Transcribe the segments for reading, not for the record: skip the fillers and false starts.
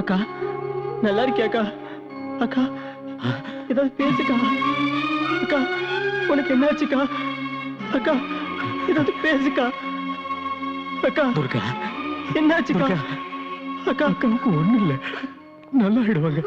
அக்கா நல்லா இருக்கியாக்கா? அக்கா ஏதாவது பேசுக்கா. அக்கா உனக்கு என்னாச்சுக்கா? அக்கா ஏதாவது பேசுக்கா. அக்கா துர்கா என்னாச்சுக்கா? அக்கா அக்காவுக்கு ஒண்ணு இல்ல, நல்லா ஆயிடுவாங்க.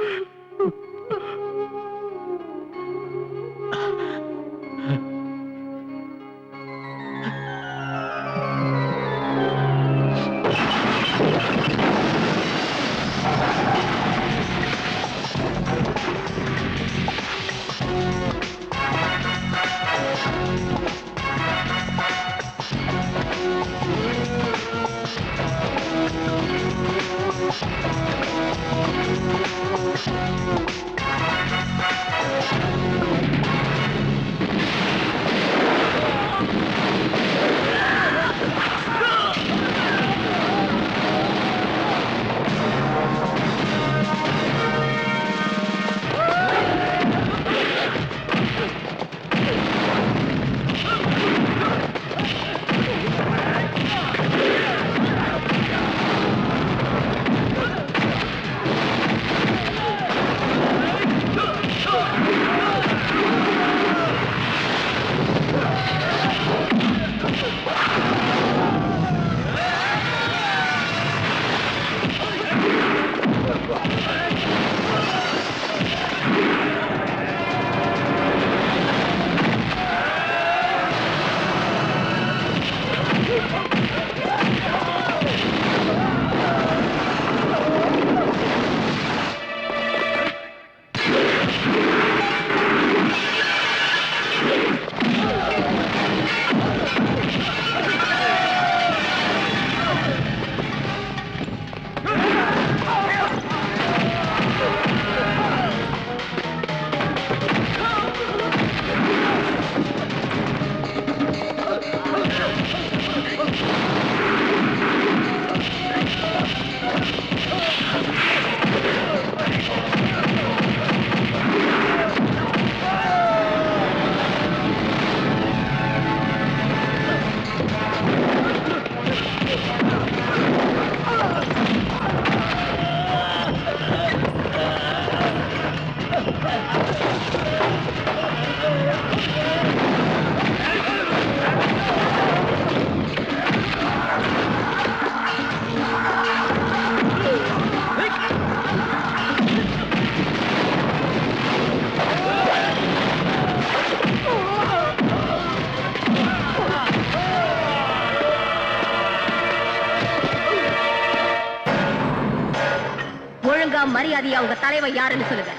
மரியாதையா உங்க தலைவர் யாருன்னு சொல்லுங்க.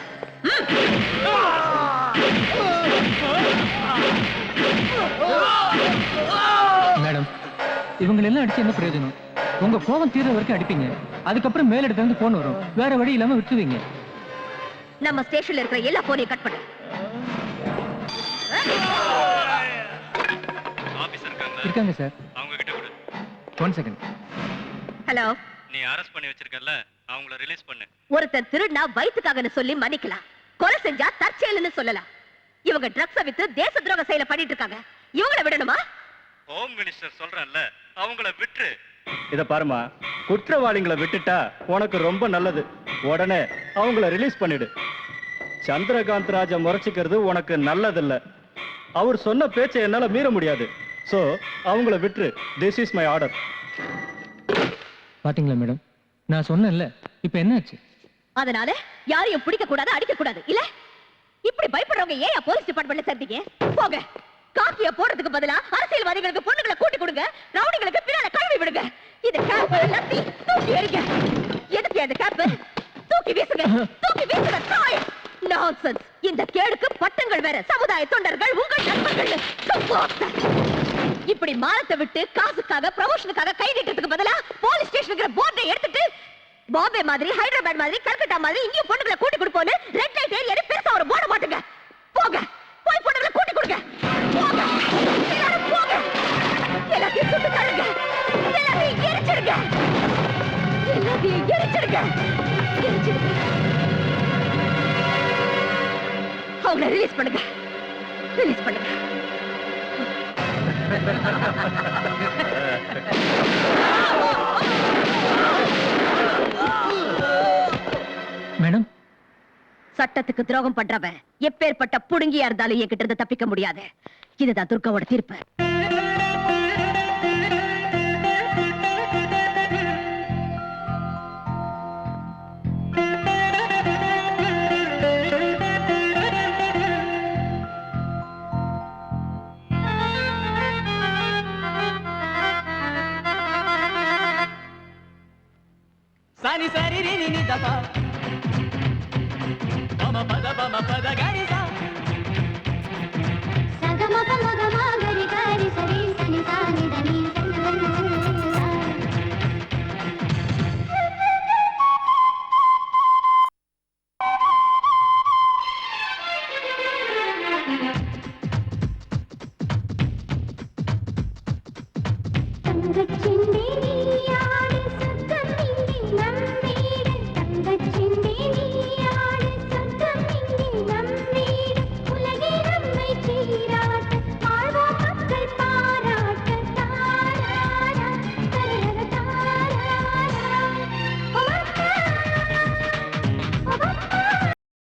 மேடம் இவங்க எல்லாம் அடிச்சு என்ன பிரயோஜனம்? உங்க கோபம் தீர்ற வரைக்கும் அடிப்பீங்க, அதுக்கப்புறம் மேலிடத்துல இருந்து போன் வரும், வேற வழி இல்லாம விட்டுவீங்க. நம்ம ஸ்டேஷன்ல இருக்கிற எல்லா போனையும் கட் பண்ணு. இருக்காங்க சார். அவங்க கிட்ட கொடு. 1 செகண்ட். ஹலோ, நீ அரெஸ்ட் பண்ணி வச்சிருக்கல, அவங்கள ரிலீஸ் பண்ணு. ஒருத்தன் திருடுனா வயித்துக்காகன்னு சொல்லி மன்னிக்கலாம், கொலை செஞ்சா தற்செயல்னு சொல்லலாம். இவங்க ட்ரக்ஸ் வித்து தேச துரோக செயலை பண்ணிட்டு இருக்காங்க. இவங்களை விடணுமா? ஹோம் மினிஸ்டர் சொல்றேன்ல, அவங்கள விட்டுரு. இத பாருமா, குற்றவாளிகளை விட்டுட்டா உனக்கு ரொம்ப நல்லது. உடனே அவங்கள ரிலீஸ் பண்ணிடு. சந்திரகாந்த் ராஜா முறைச்சிக்கிறது உனக்கு நல்லதில்ல. அவர் சொன்ன பேச்சை என்னால மீற முடியாது. சோ அவங்கள விட்டுரு. This is my order. பாத்தீங்களா மேடம், நான் சொன்னேன்ல, இப்ப என்னாச்சு? அதனால யாரையும் பிடிக்க கூடாது, அடிக்க கூடாது இல்ல? இப்படி பயப்படுறவங்க ஏன் போலீஸ் டிபார்ட்மெண்ட்ல சேர்த்தீங்க? போங்க. காக்கிய போடுறதுக்கு பதிலா அரசியல்வாதிகளுக்கு பொண்ணுங்களை கூட்டி கொடுங்க, ரவுடிகளுக்கு பின்னால கழுவி விடுங்க. இது கேப் லத்தி தூக்கி எறிங்க. எதுக்கு அந்த கேப்? தூக்கி வீசுங்க, தூக்கி வீசுங்க. தாய் நான்சென்ஸ். இந்த கேடுக்கு பட்டங்கள் வேற, சமுதாய தொண்டர்கள் உங்கள் நண்பர்கள். இப்படி மானத்தை விட்டு காசுக்காக ப்ரமோஷனுக்காக கை நீட்டத்துக்கு பதிலா போலீஸ் ஸ்டேஷனுக்கு போர்டை எடுத்துட்டு பாம்பே மாதிரி, ஹைதராபாத் மாதிரி, கல்கட்டா மாதிரி இங்கேயும் பொண்ணுங்களை கூட்டி கொடுப்போன்னு ரெட் லைட் ஏரியா பெருசா ஒரு போட மாட்டுங்க. போங்க, போய் பொண்ணுங்களை கூட்டி கொடுங்க. போங்க, எல்லாரும் போங்க. எல்லாத்தையும் சுட்டு தள்ளுங்க, எல்லாத்தையும் எரிச்சிடுங்க. மரியாதையை எரிச்சிடுங்க. எரிச்சிடுங்க. அவங்கள ரிலீஸ் பண்ணுங்க. ரிலீஸ் பண்ணுங்க. மேடம், சட்டத்துக்கு துரோகம் பண்றவன் எப்பேற்பட்ட புடுங்கியா இருந்தாலும் என்கிட்ட இருந்து தப்பிக்க முடியாது. இதுதான் துர்காவோட தீர்ப்பு. Sani sari ri ni ni da pa. Bama pada gani